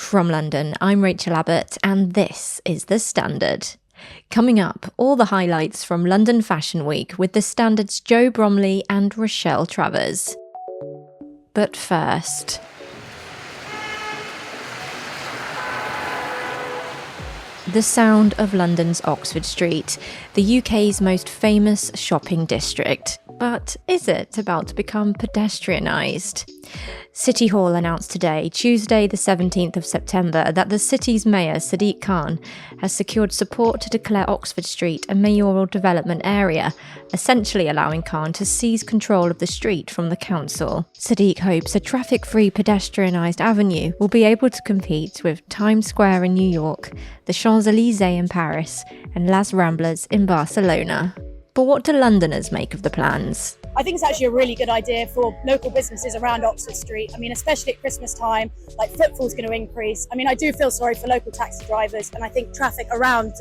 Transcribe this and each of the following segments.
From London, I'm Rachel Abbott, and this is The Standard. Coming up, all the highlights from London Fashion Week with The Standard's Joe Bromley and Rochelle Travers. But first, the sound of London's Oxford Street, the UK's most famous shopping district. But is it about to become pedestrianised? City Hall announced today, Tuesday the 17th of September, that the city's mayor, Sadiq Khan, has secured support to declare Oxford Street a mayoral development area, essentially allowing Khan to seize control of the street from the council. Sadiq hopes a traffic-free pedestrianised avenue will be able to compete with Times Square in New York, the Champs-Élysées in Paris, and Las Ramblas in Barcelona. But what do Londoners make of the plans? I think it's actually a really good idea for local businesses around Oxford Street. I mean, especially at Christmas time, like footfall's going to increase. I mean, I do feel sorry for local taxi drivers, and I think traffic around,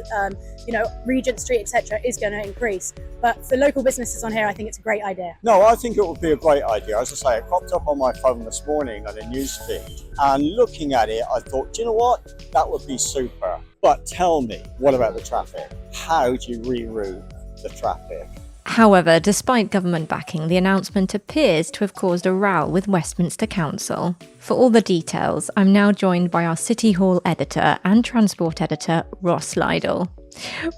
Regent Street, etc., is going to increase. But for local businesses on here, I think it's a great idea. No, I think it would be a great idea. As I say, it popped up on my phone this morning on a news feed, and looking at it, I thought, do you know what? That would be super. But tell me, what about the traffic? How do you reroute the traffic? However, despite government backing, the announcement appears to have caused a row with Westminster Council. For all the details, I'm now joined by our City Hall editor and transport editor, Ross Lydall.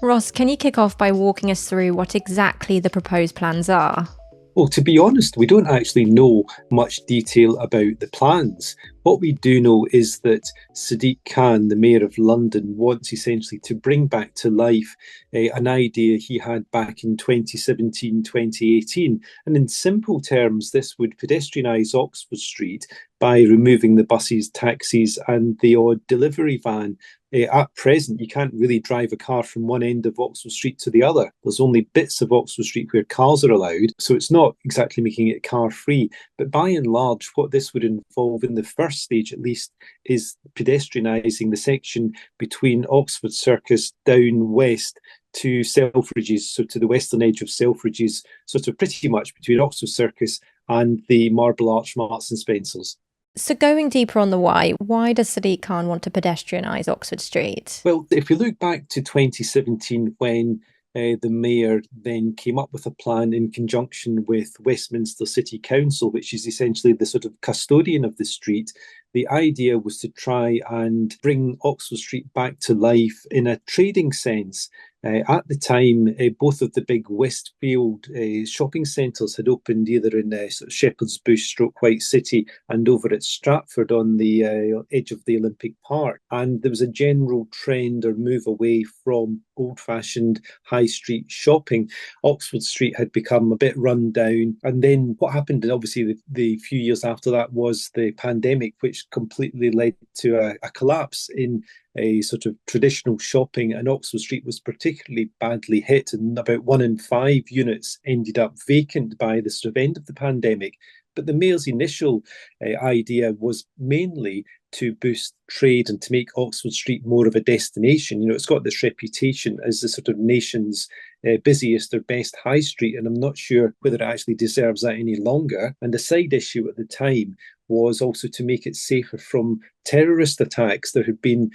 Ross, can you kick off by walking us through what exactly the proposed plans are? Well, to be honest, we don't actually know much detail about the plans. What we do know is that Sadiq Khan, the Mayor of London, wants essentially to bring back to life an idea he had back in 2017-2018. And in simple terms, this would pedestrianise Oxford Street by removing the buses, taxis and the odd delivery van. At present, you can't really drive a car from one end of Oxford Street to the other. There's only bits of Oxford Street where cars are allowed, so it's not exactly making it car-free. But by and large, what this would involve in the first stage, at least, is pedestrianising the section between Oxford Circus down west to Selfridges, so to the western edge of Selfridges, sort of pretty much between Oxford Circus and the Marble Arch Marks and Spencers. So going deeper on the why does Sadiq Khan want to pedestrianise Oxford Street? Well, if you look back to 2017, when the mayor then came up with a plan in conjunction with Westminster City Council, which is essentially the sort of custodian of the street, the idea was to try and bring Oxford Street back to life in a trading sense. At the time, both of the big Westfield shopping centres had opened either in sort of Shepherd's Bush stroke White City and over at Stratford on the edge of the Olympic Park. And there was a general trend or move away from old-fashioned high street shopping. Oxford Street had become a bit run down. And then what happened, obviously, the few years after that was the pandemic, which completely led to a collapse in a sort of traditional shopping, and Oxford Street was particularly badly hit, and about 1 in 5 units ended up vacant by the sort of end of the pandemic. But the mayor's initial idea was mainly to boost trade and to make Oxford Street more of a destination. You know, it's got this reputation as the sort of nation's busiest or best high street, and I'm not sure whether it actually deserves that any longer. And the side issue at the time was also to make it safer from terrorist attacks. There had been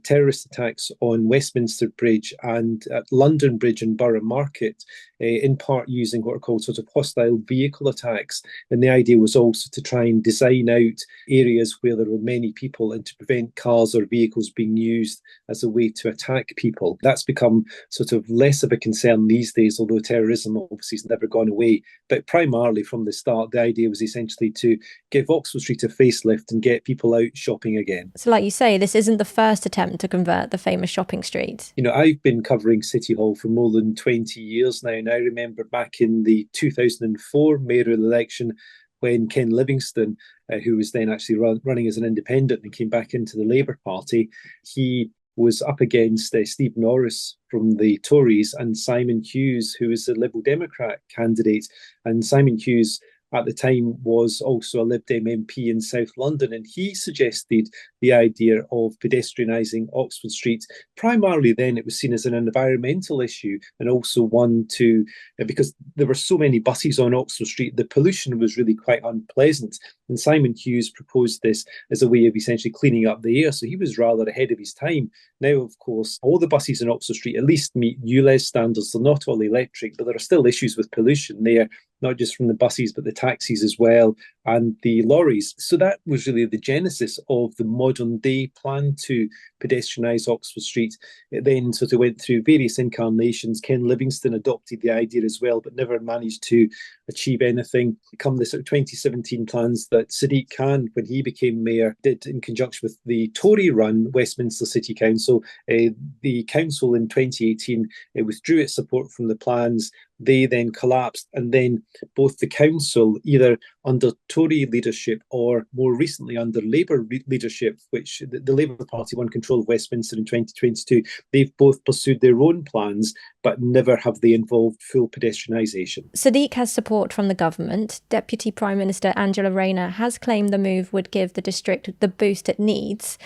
terrorist attacks on Westminster Bridge and at London Bridge and Borough Market, in part using what are called sort of hostile vehicle attacks. And the idea was also to try and design out areas where there were many people and to prevent cars or vehicles being used as a way to attack people. That's become sort of less of a concern these days, although terrorism obviously has never gone away. But primarily from the start, the idea was essentially to give Oxford Street a facelift and get people out shopping again. So like you say, this isn't the first attempt to convert the famous shopping street. You know, I've been covering City Hall for more than 20 years now, and I remember back in the 2004 mayoral election when Ken Livingstone, who was then actually running as an independent and came back into the Labour Party, he was up against Steve Norris from the Tories and Simon Hughes, who was the Liberal Democrat candidate. And Simon Hughes at the time was also a Lib Dem MP in South London, and he suggested the idea of pedestrianising Oxford Street. Primarily then it was seen as an environmental issue, and also one to, because there were so many buses on Oxford Street, the pollution was really quite unpleasant. And Simon Hughes proposed this as a way of essentially cleaning up the air, so he was rather ahead of his time. Now, of course, all the buses on Oxford Street at least meet ULEZ standards. They're not all electric, but there are still issues with pollution there, not just from the buses, but the taxis as well, and the lorries. So that was really the genesis of the modern day plan to pedestrianise Oxford Street. It then sort of went through various incarnations. Ken Livingstone adopted the idea as well, but never managed to achieve anything. Come the sort of 2017 plans that Sadiq Khan, when he became mayor, did in conjunction with the Tory-run Westminster City Council. The council in 2018 withdrew its support from the plans. They then collapsed, and then both the council, either under Tory leadership or more recently under Labour leadership, which the Labour Party won control of Westminster in 2022, they've both pursued their own plans, but never have they involved full pedestrianisation. Sadiq has support from the government. Deputy Prime Minister Angela Rayner has claimed the move would give the district the boost it needs.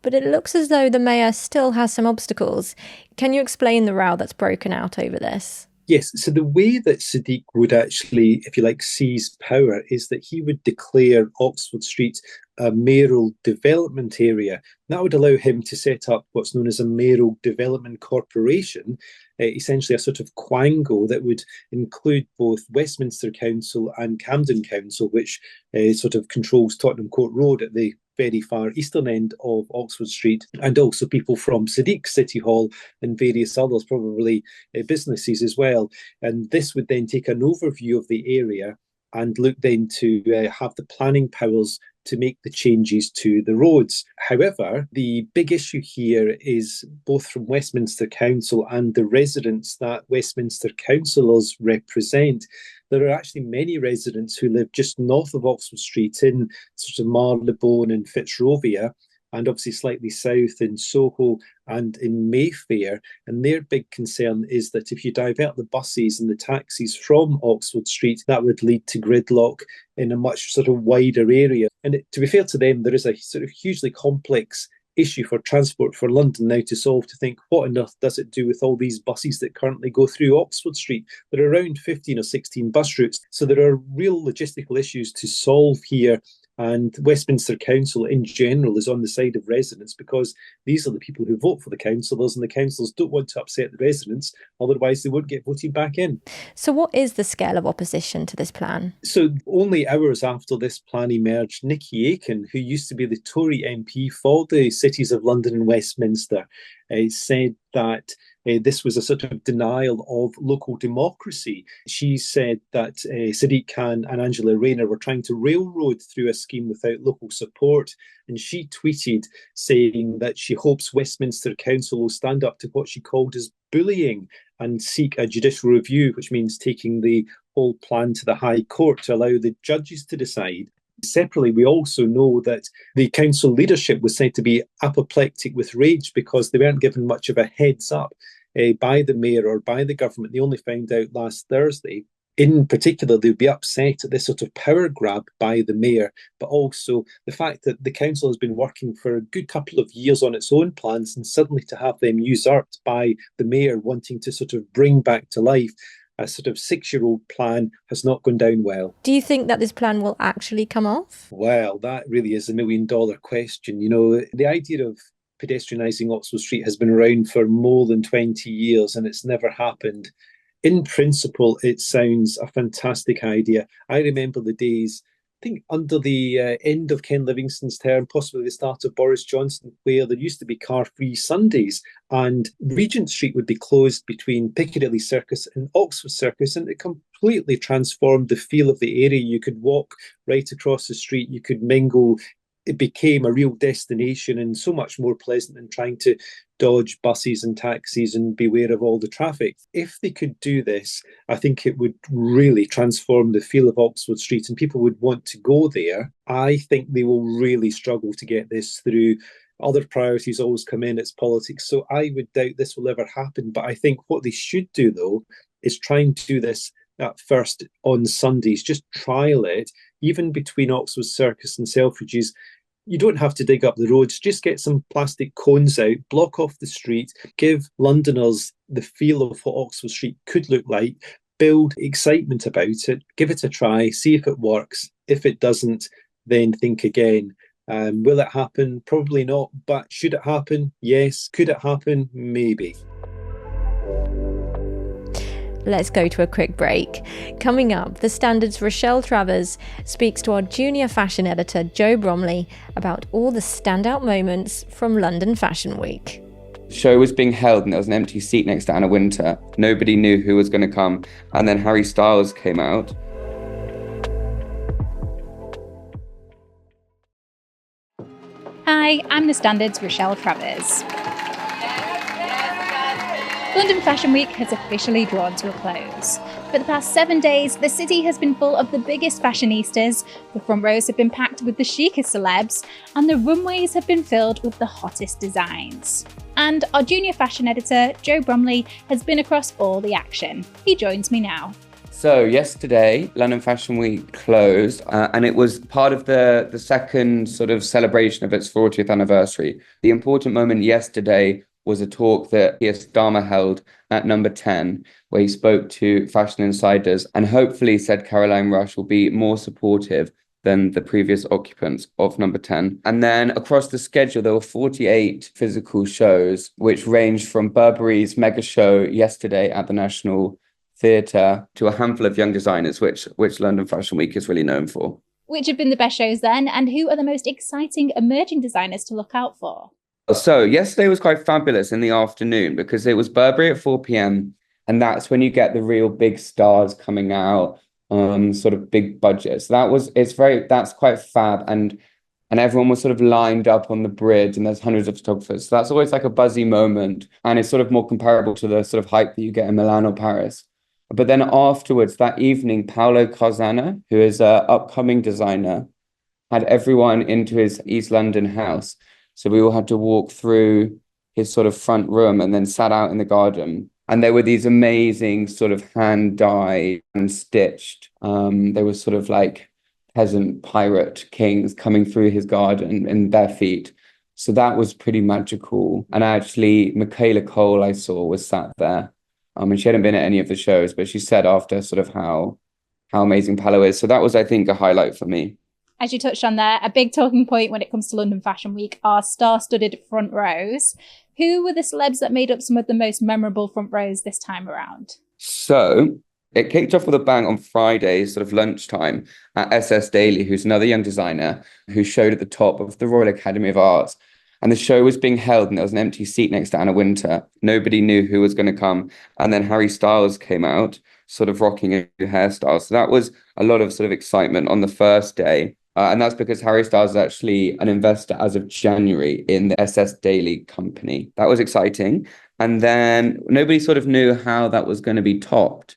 But it looks as though the mayor still has some obstacles. Can you explain the row that's broken out over this? Yes, so the way that Sadiq would actually, if you like, seize power is that he would declare Oxford Street a mayoral development area. That would allow him to set up what's known as a mayoral development corporation, essentially a sort of quango that would include both Westminster Council and Camden Council, which sort of controls Tottenham Court Road at the very far eastern end of Oxford Street, and also people from Sadiq City Hall and various others, probably businesses as well. And this would then take an overview of the area and look then to have the planning powers to make the changes to the roads. However, the big issue here is both from Westminster Council and the residents that Westminster councillors represent. There are actually many residents who live just north of Oxford Street in sort of Marylebone and Fitzrovia, and obviously slightly south in Soho and in Mayfair. And their big concern is that if you divert the buses and the taxis from Oxford Street, that would lead to gridlock in a much sort of wider area. And to be fair to them, there is a sort of hugely complex issue for transport for London now to solve, to think what on earth does it do with all these buses that currently go through Oxford Street. There are around 15 or 16 bus routes, so there are real logistical issues to solve here. And Westminster Council in general is on the side of residents, because these are the people who vote for the councillors, and the councillors don't want to upset the residents, otherwise they won't get voted back in. So what is the scale of opposition to this plan? So only hours after this plan emerged, Nicky Aiken, who used to be the Tory MP for the cities of London and Westminster, said that this was a sort of denial of local democracy. She said that Sadiq Khan and Angela Rayner were trying to railroad through a scheme without local support. And she tweeted saying that she hopes Westminster Council will stand up to what she called as bullying and seek a judicial review, which means taking the whole plan to the High Court to allow the judges to decide. Separately, we also know that the council leadership was said to be apoplectic with rage because they weren't given much of a heads up by the mayor or by the government. They only found out last Thursday. In particular, they would be upset at this sort of power grab by the mayor, but also the fact that the council has been working for a good couple of years on its own plans, and suddenly to have them usurped by the mayor wanting to sort of bring back to life a sort of 6-year-old plan has not gone down well. Do you think that this plan will actually come off? Well, that really is a $1 million question. You know, the idea of pedestrianising Oxford Street has been around for more than 20 years and it's never happened. In principle, it sounds a fantastic idea. I remember the days, I think under the end of Ken Livingstone's term, possibly the start of Boris Johnson, where there used to be car-free Sundays and Regent Street would be closed between Piccadilly Circus and Oxford Circus, and it completely transformed the feel of the area. You could walk right across the street, you could mingle. It became a real destination and so much more pleasant than trying to dodge buses and taxis and beware of all the traffic. If they could do this, I think it would really transform the feel of Oxford Street and people would want to go there. I think they will really struggle to get this through. Other priorities always come in, it's politics. So I would doubt this will ever happen. But I think what they should do, though, is try and do this at first on Sundays, just trial it, even between Oxford Circus and Selfridges. You don't have to dig up the roads, just get some plastic cones out, block off the street, give Londoners the feel of what Oxford Street could look like, build excitement about it, give it a try, see if it works. If it doesn't, then think again. Will it happen? Probably not. But should it happen? Yes. Could it happen? Maybe. Let's go to a quick break. Coming up, The Standard's Rochelle Travers speaks to our junior fashion editor, Joe Bromley, about all the standout moments from London Fashion Week. The show was being held and there was an empty seat next to Anna Wintour. Nobody knew who was going to come. And then Harry Styles came out. Hi, I'm The Standard's Rochelle Travers. London Fashion Week has officially drawn to a close. For the past 7 days, the city has been full of the biggest fashionistas, the front rows have been packed with the chicest celebs, and the runways have been filled with the hottest designs. And our junior fashion editor, Joe Bromley, has been across all the action. He joins me now. So yesterday, London Fashion Week closed, and it was part of the second sort of celebration of its 40th anniversary. The important moment yesterday was a talk that Keir Starmer held at Number 10, where he spoke to fashion insiders and hopefully said Caroline Rush will be more supportive than the previous occupants of Number 10. And then across the schedule, there were 48 physical shows, which ranged from Burberry's mega show yesterday at the National Theatre to a handful of young designers, which London Fashion Week is really known for. Which have been the best shows then, and who are the most exciting emerging designers to look out for? So yesterday was quite fabulous in the afternoon because it was Burberry at 4 p.m. and that's when you get the real big stars coming out, sort of big budgets. That's quite fab, and everyone was sort of lined up on the bridge and there's hundreds of photographers. So that's always like a buzzy moment, and it's sort of more comparable to the sort of hype that you get in Milan or Paris. But then afterwards, that evening, Paolo Carzana, who is an upcoming designer, had everyone into his East London house. So we all had to walk through his sort of front room and then sat out in the garden. And there were these amazing sort of hand-dyed and stitched. They were sort of like peasant pirate kings coming through his garden in bare feet. So that was pretty magical. And actually, Michaela Cole, I saw, was sat there. And she hadn't been at any of the shows, but she said after sort of how amazing Paolo is. So that was, I think, a highlight for me. As you touched on there, a big talking point when it comes to London Fashion Week are star-studded front rows. Who were the celebs that made up some of the most memorable front rows this time around? So it kicked off with a bang on Friday, sort of lunchtime, at SS Daily, who's another young designer who showed at the top of the Royal Academy of Arts. And the show was being held and there was an empty seat next to Anna Wintour. Nobody knew who was going to come. And then Harry Styles came out, sort of rocking a new hairstyle. So that was a lot of sort of excitement on the first day. And that's because Harry Styles is actually an investor as of January in the SS Daily company. That was exciting. And then nobody sort of knew how that was going to be topped.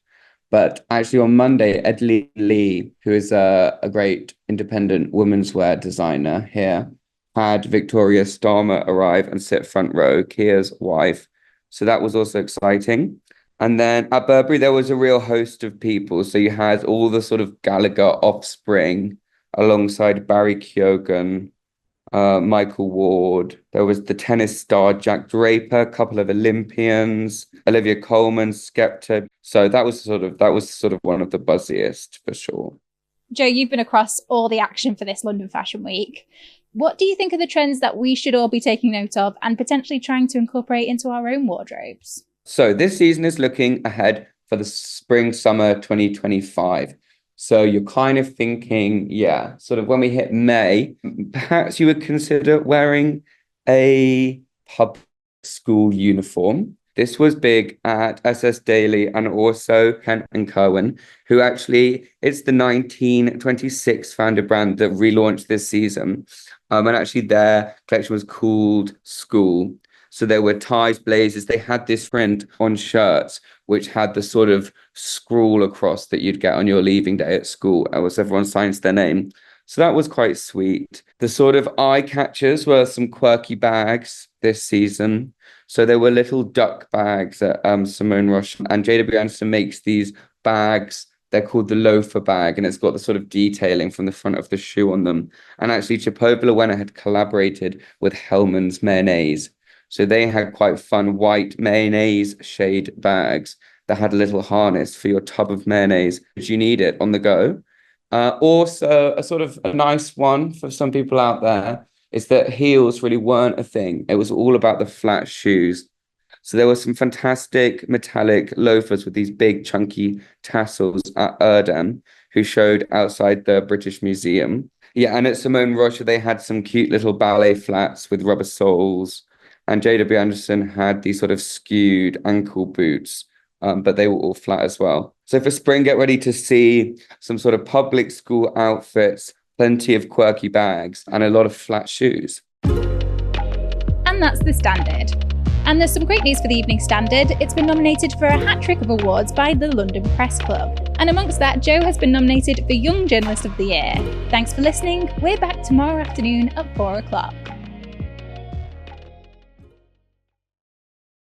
But actually on Monday, Ed Lee, who is a great independent women's wear designer here, had Victoria Starmer arrive and sit front row, Keir's wife. So that was also exciting. And then at Burberry, there was a real host of people. So you had all the sort of Gallagher offspring, alongside Barry Keoghan, Michael Ward. There was the tennis star Jack Draper, a couple of Olympians, Olivia Colman, Skepta. So that was sort of one of the buzziest for sure. Joe, you've been across all the action for this London Fashion Week. What do you think are the trends that we should all be taking note of and potentially trying to incorporate into our own wardrobes? So this season is looking ahead for the spring-summer 2025. So you're kind of thinking, sort of when we hit May, perhaps you would consider wearing a public school uniform. This was big at SS Daily and also Kent and Kerwin, who actually, it's the 1926 founded brand that relaunched this season. And actually their collection was called School. So there were ties, blazers. They had this print on shirts, which had the sort of scrawl across that you'd get on your leaving day at school, as everyone signs their name. So that was quite sweet. The sort of eye catchers were some quirky bags this season. So there were little duck bags that Simone Roche and JW Anderson makes these bags They're called the loafer bag, and it's got the sort of detailing from the front of the shoe on them. And actually, Chipotle had collaborated with Hellmann's mayonnaise. So they had quite fun white mayonnaise shade bags that had a little harness for your tub of mayonnaise if you need it on the go. Also, a sort of a nice one for some people out there is that heels really weren't a thing. It was all about the flat shoes. So there were some fantastic metallic loafers with these big chunky tassels at Erdem, who showed outside the British Museum. Yeah, and at Simone Rocha, they had some cute little ballet flats with rubber soles. And J.W. Anderson had these sort of skewed ankle boots, but they were all flat as well. So for spring, get ready to see some sort of public school outfits, plenty of quirky bags, and a lot of flat shoes. And that's The Standard. And there's some great news for the Evening Standard. It's been nominated for a hat-trick of awards by the London Press Club. And amongst that, Jo has been nominated for Young Journalist of the Year. Thanks for listening. We're back tomorrow afternoon at 4 o'clock.